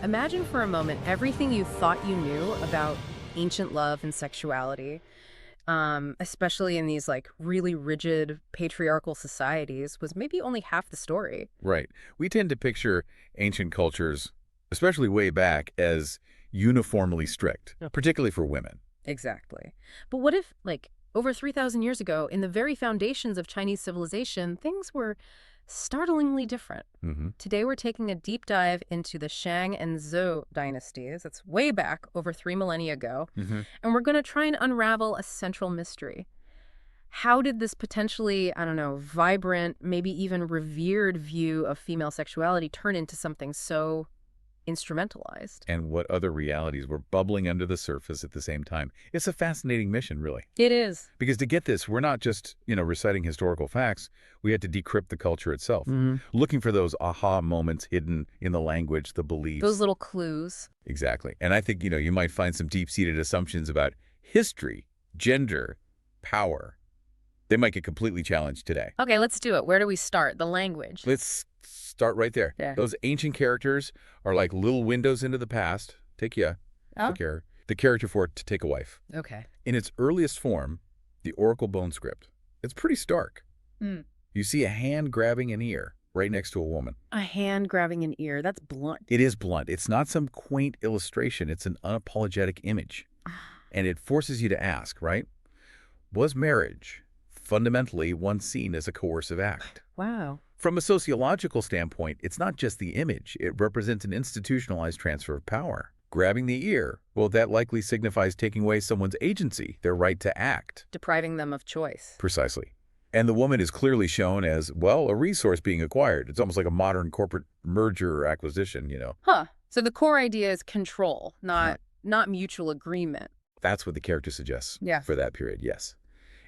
Imagine for a moment everything you thought you knew about ancient love and sexuality, especially in these like really rigid patriarchal societies, was maybe only half the story. Right. We tend to picture ancient cultures, especially way back, as uniformly strict, particularly for women. Exactly. But what if, like, over 3,000 years ago, in the very foundations of Chinese civilization, things were startlingly different? Today we're taking a deep dive into the Shang and Zhou dynasties. That's way back over 3 millennia ago. And we're going to try and unravel a central mystery. How did this potentially, I don't know, vibrant, maybe even revered view of female sexuality turn into something so instrumentalized? And what other realities were bubbling under the surface at the same time? It's a fascinating mission, really. It is. Because to get this, we're not just, reciting historical facts. We had to decrypt the culture itself, looking for those aha moments hidden in the language, the beliefs. Those little clues. Exactly. And I think, you might find some deep-seated assumptions about history, gender, power. They might get completely challenged today. Okay, let's do it. Where do we start? The language. Let's start right there. Yeah. Those ancient characters are like little windows into the past. Take the character for to take a wife. Okay. In its earliest form, the Oracle bone script, it's pretty stark. You see a hand grabbing an ear right next to a woman. A hand grabbing an ear. That's blunt. It is blunt. It's not some quaint illustration. It's an unapologetic image. And it forces you to ask, right? Was marriage fundamentally once seen as a coercive act? Wow. From a sociological standpoint, it's not just the image. It represents an institutionalized transfer of power. Grabbing the ear, well, that likely signifies taking away someone's agency, their right to act. Depriving them of choice. Precisely. And the woman is clearly shown as, well, a resource being acquired. It's almost like a modern corporate merger or acquisition, Huh. So the core idea is control, not mutual agreement. That's what the character suggests Yeah. for that period, yes.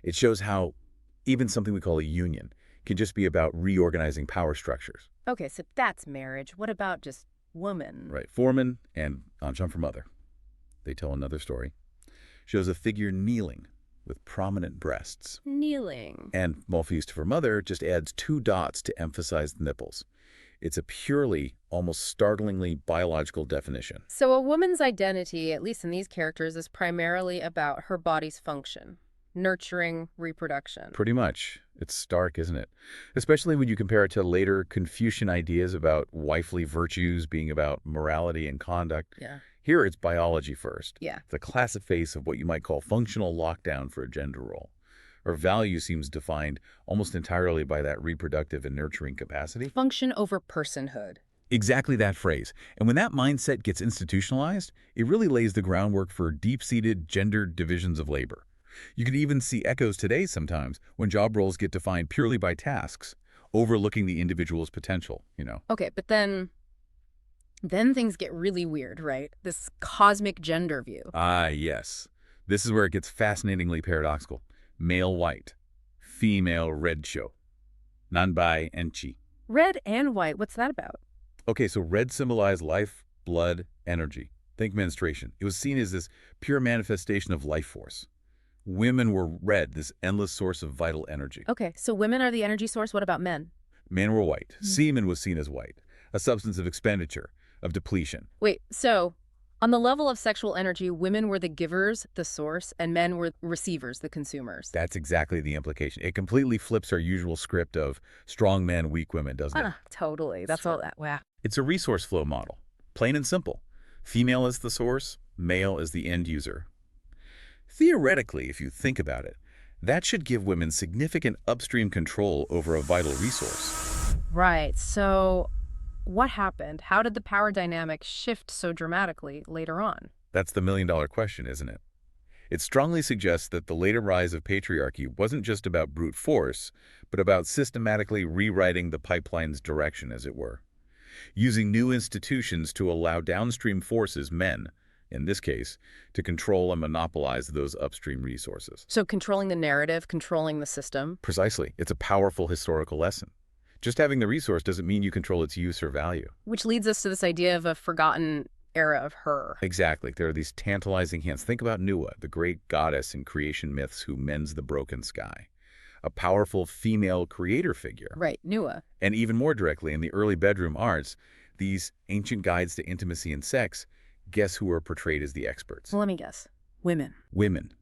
It shows how even something we call a union can just be about reorganizing power structures. Okay, so that's marriage. What about just woman? Right. Foreman and on jump for mother. They tell another story. Shows a figure kneeling with prominent breasts. Kneeling. And Malfeast for mother just adds 2 dots to emphasize the nipples. It's a purely, almost startlingly biological definition. So a woman's identity, at least in these characters, is primarily about her body's function. Nurturing, reproduction. Pretty much. It's stark, isn't it? Especially when you compare it to later Confucian ideas about wifely virtues being about morality and conduct. Yeah. Here it's biology first. Yeah. The classic face of what you might call functional lockdown for a gender role. Or value seems defined almost entirely by that reproductive and nurturing capacity. Function over personhood. Exactly that phrase. And when that mindset gets institutionalized, it really lays the groundwork for deep-seated gender divisions of labor. You can even see echoes today sometimes when job roles get defined purely by tasks, overlooking the individual's potential, Okay, but then things get really weird, right? This cosmic gender view. Ah, yes. This is where it gets fascinatingly paradoxical. Male white, female red show, nanbai and chi. Red and white, what's that about? Okay, so red symbolized life, blood, energy. Think menstruation. It was seen as this pure manifestation of life force. Women were red, this endless source of vital energy. Okay, so women are the energy source. What about men? Men were white. Semen was seen as white, a substance of expenditure, of depletion. Wait, so on the level of sexual energy, women were the givers, the source, and men were receivers, the consumers. That's exactly the implication. It completely flips our usual script of strong men, weak women, doesn't it? Totally. That's all that. Wow. It's a resource flow model, plain and simple. Female is the source, male is the end user. Theoretically, if you think about it, that should give women significant upstream control over a vital resource. Right. So what happened? How did the power dynamic shift so dramatically later on? That's the million-dollar question, isn't it? It strongly suggests that the later rise of patriarchy wasn't just about brute force, but about systematically rewriting the pipeline's direction, as it were. Using new institutions to allow downstream forces, men, in this case, to control and monopolize those upstream resources. So controlling the narrative, controlling the system. Precisely. It's a powerful historical lesson. Just having the resource doesn't mean you control its use or value. Which leads us to this idea of a forgotten era of her. Exactly. There are these tantalizing hints. Think about Nuwa, the great goddess in creation myths who mends the broken sky. A powerful female creator figure. Right, Nuwa. And even more directly, in the early bedroom arts, These ancient guides to intimacy and sex, guess who are portrayed as the experts? Well, let me guess. Women. Women.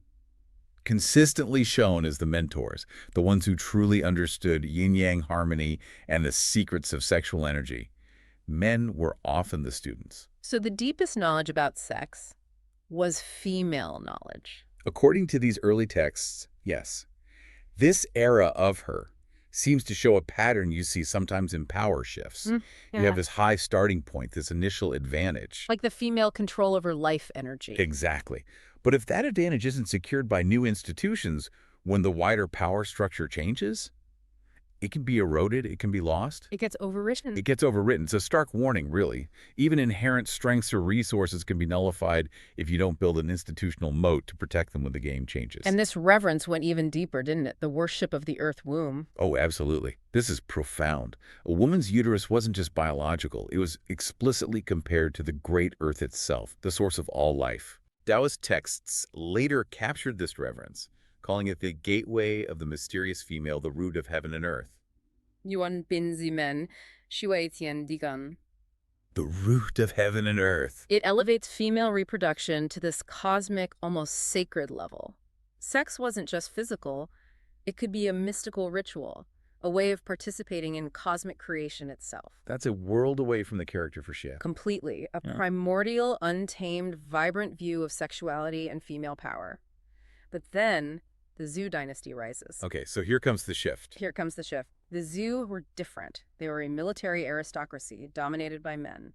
Consistently shown as the mentors, the ones who truly understood yin-yang harmony and the secrets of sexual energy. Men were often the students. So the deepest knowledge about sex was female knowledge. According to these early texts, yes. This era of her seems to show a pattern you see sometimes in power shifts. Yeah. You have this high starting point, this initial advantage. Like the female control over life energy. Exactly. But if that advantage isn't secured by new institutions, when the wider power structure changes, it can be eroded, it can be lost. It gets overwritten. It gets overwritten. It's a stark warning, really. Even inherent strengths or resources can be nullified if you don't build an institutional moat to protect them when the game changes. And this reverence went even deeper, didn't it? The worship of the earth womb. Oh, absolutely. This is profound. A woman's uterus wasn't just biological. It was explicitly compared to the great earth itself, the source of all life. Taoist texts later captured this reverence, calling it the gateway of the mysterious female, the root of heaven and earth. Yuan bin zimen, shuai tian digan. The root of heaven and earth. It elevates female reproduction to this cosmic, almost sacred level. Sex wasn't just physical. It could be a mystical ritual, a way of participating in cosmic creation itself. That's a world away from the character for Xie. Completely. A primordial, untamed, vibrant view of sexuality and female power. But then the Zhou Dynasty rises. Okay, so here comes the shift. Here comes the shift. The Zhou were different. They were a military aristocracy dominated by men,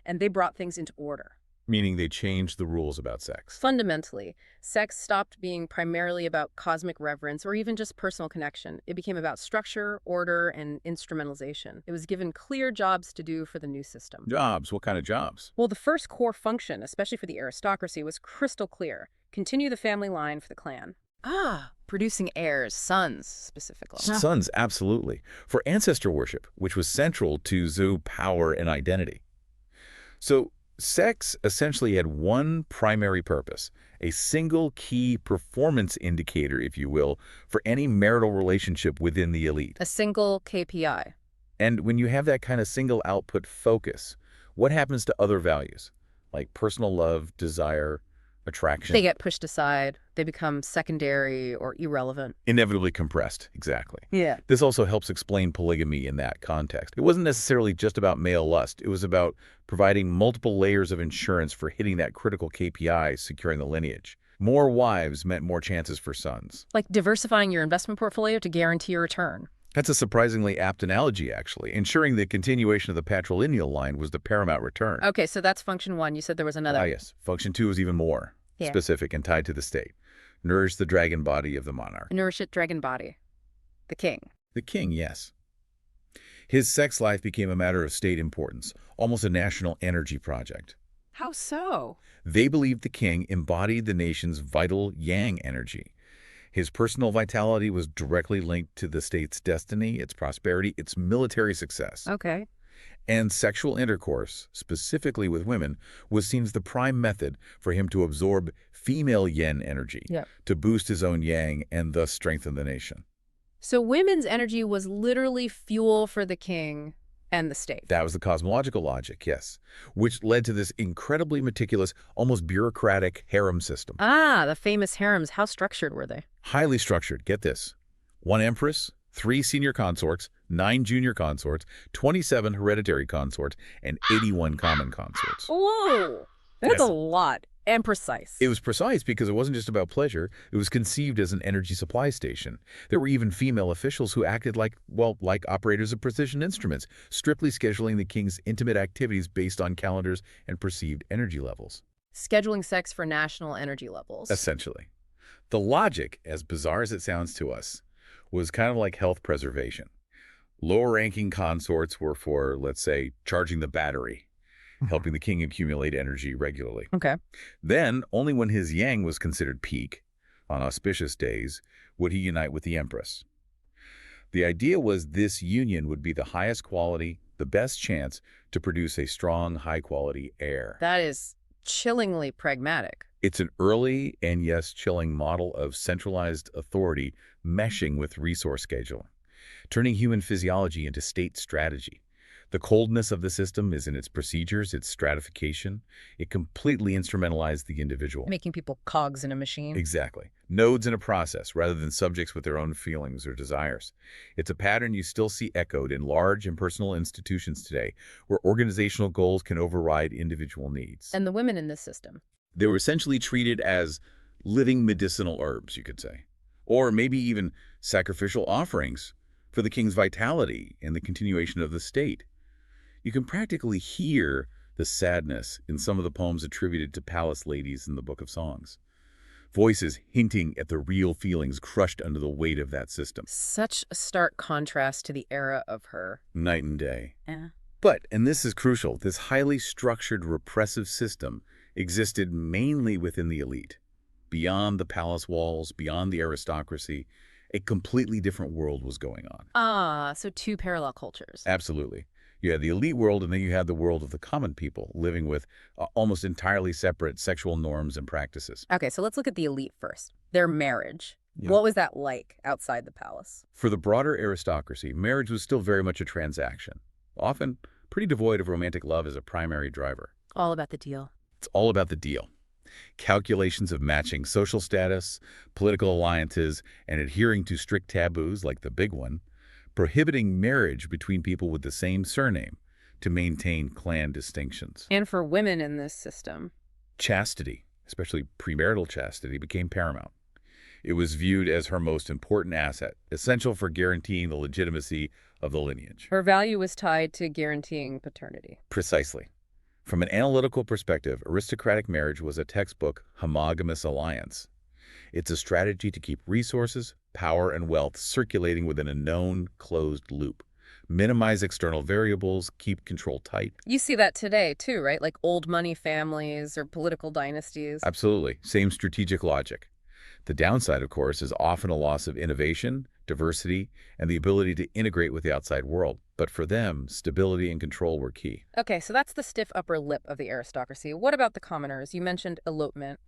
and they brought things into order. Meaning they changed the rules about sex. Fundamentally, sex stopped being primarily about cosmic reverence or even just personal connection. It became about structure, order, and instrumentalization. It was given clear jobs to do for the new system. Jobs? What kind of jobs? Well, the first core function, especially for the aristocracy, was crystal clear. Continue the family line for the clan. Producing heirs, sons, specifically. Sons, absolutely. For ancestor worship, which was central to Zhou power and identity. So, sex essentially had one primary purpose, a single key performance indicator, if you will, for any marital relationship within the elite. A single KPI. And when you have that kind of single output focus, what happens to other values, like personal love, desire, attraction? They get pushed aside. They become secondary or irrelevant. Inevitably compressed, exactly. Yeah. This also helps explain polygamy in that context. It wasn't necessarily just about male lust. It was about providing multiple layers of insurance for hitting that critical KPI, securing the lineage. More wives meant more chances for sons. Like diversifying your investment portfolio to guarantee a return. That's a surprisingly apt analogy, actually. Ensuring the continuation of the patrilineal line was the paramount return. Okay, so that's function one. You said there was another. Ah, yes. Function two is even more specific and tied to the state. Nourish the dragon body of the monarch. Nourish it, dragon body. The king. The king, yes. His sex life became a matter of state importance, almost a national energy project. How so? They believed the king embodied the nation's vital yang energy. His personal vitality was directly linked to the state's destiny, its prosperity, its military success. Okay. And sexual intercourse, specifically with women, was seen as the prime method for him to absorb female yin energy, to boost his own yang and thus strengthen the nation. So women's energy was literally fuel for the king and the state. That was the cosmological logic, yes, which led to this incredibly meticulous, almost bureaucratic harem system. The famous harems. How structured were they? Highly structured. Get this. 1 empress, 3 senior consorts, 9 junior consorts, 27 hereditary consorts, and 81 common consorts. Whoa! That's a lot. And precise. It was precise because it wasn't just about pleasure. It was conceived as an energy supply station. There were even female officials who acted like operators of precision instruments, strictly scheduling the king's intimate activities based on calendars and perceived energy levels. Scheduling sex for national energy levels. Essentially. The logic, as bizarre as it sounds to us, was kind of like health preservation. Lower-ranking consorts were for, let's say, charging the battery, helping the king accumulate energy regularly. Okay. Then, only when his yang was considered peak, on auspicious days, would he unite with the empress. The idea was this union would be the highest quality, the best chance to produce a strong, high-quality heir. That is chillingly pragmatic. It's an early and, yes, chilling model of centralized authority meshing with resource scheduling, turning human physiology into state strategy. The coldness of the system is in its procedures, its stratification. It completely instrumentalized the individual. Making people cogs in a machine. Exactly. Nodes in a process rather than subjects with their own feelings or desires. It's a pattern you still see echoed in large impersonal institutions today, where organizational goals can override individual needs. And the women in this system? They were essentially treated as living medicinal herbs, you could say, or maybe even sacrificial offerings for the king's vitality and the continuation of the state. You can practically hear the sadness in some of the poems attributed to palace ladies in the Book of Songs. Voices hinting at the real feelings crushed under the weight of that system. Such a stark contrast to the era of her. Night and day. Yeah. But, and this is crucial, this highly structured repressive system existed mainly within the elite. Beyond the palace walls, beyond the aristocracy, a completely different world was going on. Ah, so two parallel cultures. Absolutely. You had the elite world, and then you had the world of the common people, living with almost entirely separate sexual norms and practices. Okay, so let's look at the elite first. Their marriage. Yeah. What was that like outside the palace? For the broader aristocracy, marriage was still very much a transaction, often pretty devoid of romantic love as a primary driver. All about the deal. It's all about the deal. Calculations of matching social status, political alliances, and adhering to strict taboos like the big one, prohibiting marriage between people with the same surname to maintain clan distinctions. And for women in this system? Chastity, especially premarital chastity, became paramount. It was viewed as her most important asset, essential for guaranteeing the legitimacy of the lineage. Her value was tied to guaranteeing paternity. Precisely. From an analytical perspective, aristocratic marriage was a textbook homogamous alliance. It's a strategy to keep resources, power, and wealth circulating within a known, closed loop. Minimize external variables, keep control tight. You see that today, too, right? Like old money families or political dynasties. Absolutely. Same strategic logic. The downside, of course, is often a loss of innovation, diversity, and the ability to integrate with the outside world. But for them, stability and control were key. Okay, so that's the stiff upper lip of the aristocracy. What about the commoners? You mentioned elopement.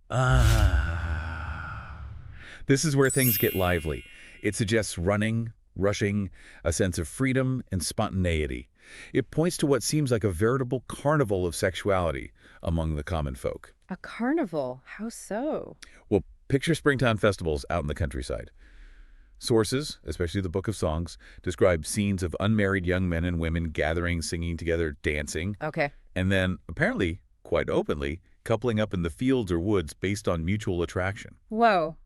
This is where things get lively. It suggests running, rushing, a sense of freedom and spontaneity. It points to what seems like a veritable carnival of sexuality among the common folk. A carnival? How so? Well, picture springtime festivals out in the countryside. Sources, especially the Book of Songs, describe scenes of unmarried young men and women gathering, singing together, dancing. Okay. And then, apparently, quite openly, coupling up in the fields or woods based on mutual attraction. Whoa.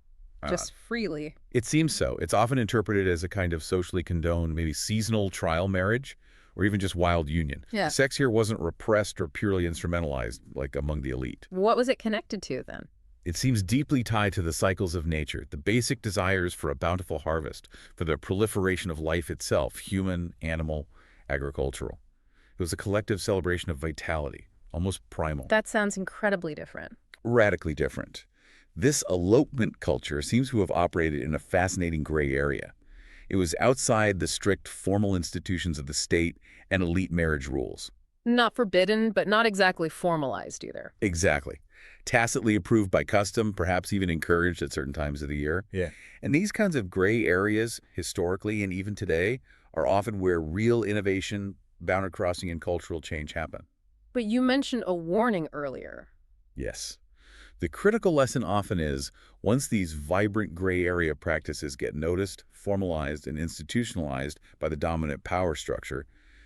Just freely. It seems so. It's often interpreted as a kind of socially condoned, maybe seasonal trial marriage, or even just wild union. Yeah. Sex here wasn't repressed or purely instrumentalized, like among the elite. What was it connected to, then? It seems deeply tied to the cycles of nature, the basic desires for a bountiful harvest, for the proliferation of life itself, human, animal, agricultural. It was a collective celebration of vitality, almost primal. That sounds incredibly different. Radically different. This elopement culture seems to have operated in a fascinating gray area. It was outside the strict formal institutions of the state and elite marriage rules. Not forbidden, but not exactly formalized either. Exactly. Tacitly approved by custom, perhaps even encouraged at certain times of the year. Yeah. And these kinds of gray areas, historically and even today, are often where real innovation, boundary crossing, and cultural change happen. But you mentioned a warning earlier. Yes. The critical lesson often is, once these vibrant gray area practices get noticed, formalized, and institutionalized by the dominant power structure,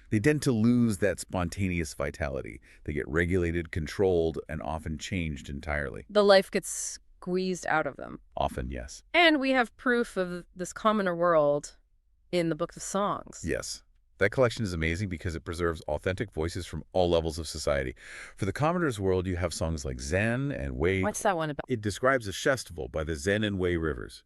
they tend to lose that spontaneous vitality. They get regulated, controlled, and often changed entirely. The life gets squeezed out of them. Often, yes. And we have proof of this commoner world in the Book of Songs. Yes. That collection is amazing because it preserves authentic voices from all levels of society. For the commoner's world, you have songs like Zen and Wei. What's that one about? It describes a festival by the Zen and Wei rivers.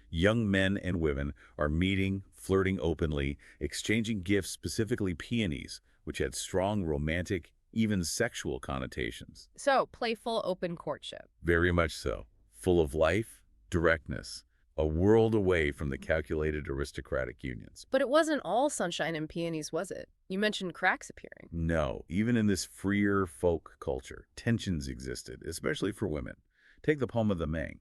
Young men and women are meeting, flirting openly, exchanging gifts, specifically peonies, which had strong romantic, even sexual connotations. So, playful, open courtship. Very much so. Full of life, directness, a world away from the calculated aristocratic unions. But it wasn't all sunshine and peonies, was it? You mentioned cracks appearing. No, even in this freer folk culture, tensions existed, especially for women. Take the poem of the Mang.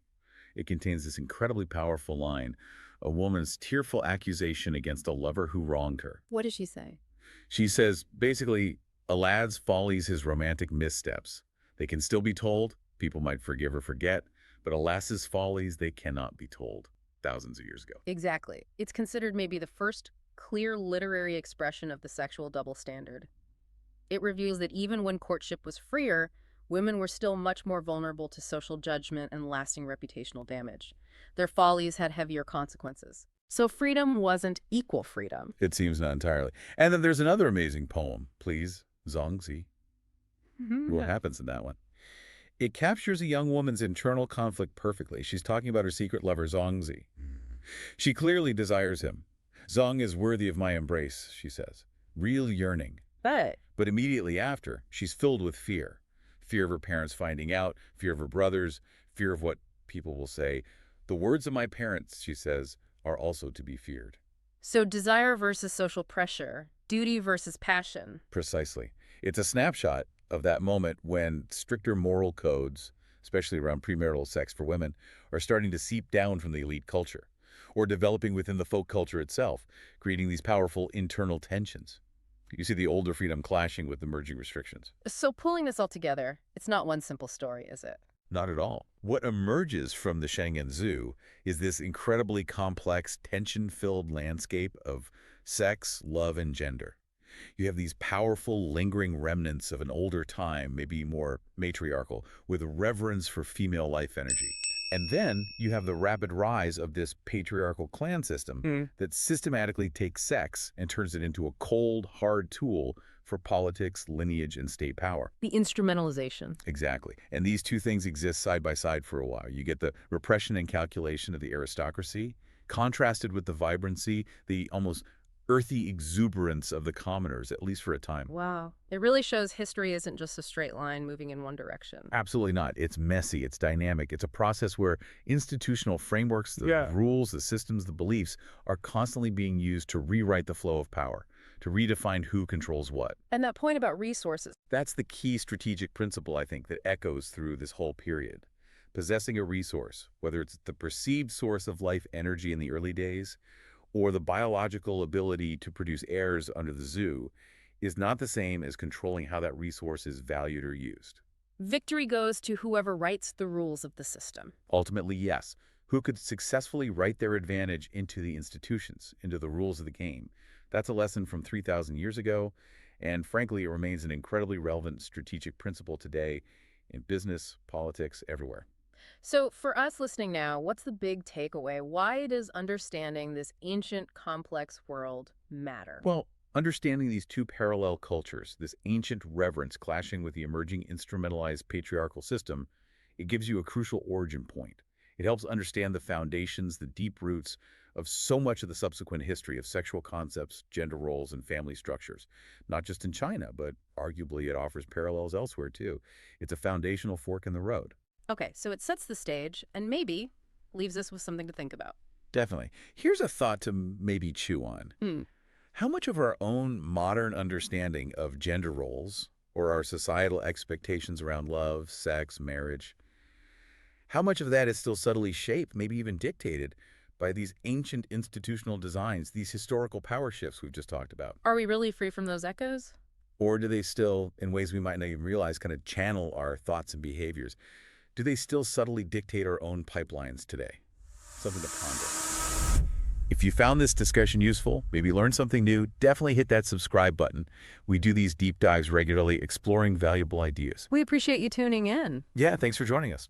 It contains this incredibly powerful line, a woman's tearful accusation against a lover who wronged her. What did she say? She says, basically, a lad's follies his romantic missteps. They can still be told, people might forgive or forget, but a lass's follies, they cannot be told. Thousands of years ago. Exactly. It's considered maybe the first clear literary expression of the sexual double standard. It reveals that even when courtship was freer, women were still much more vulnerable to social judgment and lasting reputational damage. Their follies had heavier consequences. So freedom wasn't equal freedom. It seems not entirely. And then there's another amazing poem, please, Zhangzi. What happens in that one? It captures a young woman's internal conflict perfectly. She's talking about her secret lover, Zhangzi. She clearly desires him. Zhang is worthy of my embrace, she says. Real yearning. But immediately after, she's filled with fear. Fear of her parents finding out, fear of her brothers, fear of what people will say. The words of my parents, she says, are also to be feared. So desire versus social pressure, duty versus passion. Precisely. It's a snapshot of that moment when stricter moral codes, especially around premarital sex for women, are starting to seep down from the elite culture, or developing within the folk culture itself, creating these powerful internal tensions. You see the older freedom clashing with emerging restrictions. So pulling this all together, it's not one simple story, is it? Not at all. What emerges from the Shang and Zhou is this incredibly complex, tension-filled landscape of sex, love, and gender. You have these powerful, lingering remnants of an older time, maybe more matriarchal, with reverence for female life energy. And then you have the rapid rise of this patriarchal clan system that systematically takes sex and turns it into a cold, hard tool for politics, lineage, and state power. The instrumentalization. Exactly. And these two things exist side by side for a while. You get the repression and calculation of the aristocracy, contrasted with the vibrancy, the almost earthy exuberance of the commoners, at least for a time. Wow. It really shows history isn't just a straight line moving in one direction. Absolutely not. It's messy. It's dynamic. It's a process where institutional frameworks, the rules, the systems, the beliefs are constantly being used to rewrite the flow of power, to redefine who controls what. And that point about resources. That's the key strategic principle, I think, that echoes through this whole period. Possessing a resource, whether it's the perceived source of life energy in the early days, or the biological ability to produce heirs under the Zhou, is not the same as controlling how that resource is valued or used. Victory goes to whoever writes the rules of the system. Ultimately, yes. Who could successfully write their advantage into the institutions, into the rules of the game. That's a lesson from 3,000 years ago, and frankly, it remains an incredibly relevant strategic principle today in business, politics, everywhere. So for us listening now, what's the big takeaway? Why does understanding this ancient, complex world matter? Well, understanding these two parallel cultures, this ancient reverence clashing with the emerging instrumentalized patriarchal system, it gives you a crucial origin point. It helps understand the foundations, the deep roots of so much of the subsequent history of sexual concepts, gender roles, and family structures. Not just in China, but arguably it offers parallels elsewhere too. It's a foundational fork in the road. Okay, so it sets the stage and maybe leaves us with something to think about. Definitely. Here's a thought to maybe chew on. How much of our own modern understanding of gender roles or our societal expectations around love, sex, marriage, how much of that is still subtly shaped, maybe even dictated, by these ancient institutional designs, these historical power shifts we've just talked about? Are we really free from those echoes? Or do they still, in ways we might not even realize, kind of channel our thoughts and behaviors? Do they still subtly dictate our own pipelines today? Something to ponder. If you found this discussion useful, maybe learned something new, definitely hit that subscribe button. We do these deep dives regularly, exploring valuable ideas. We appreciate you tuning in. Yeah, thanks for joining us.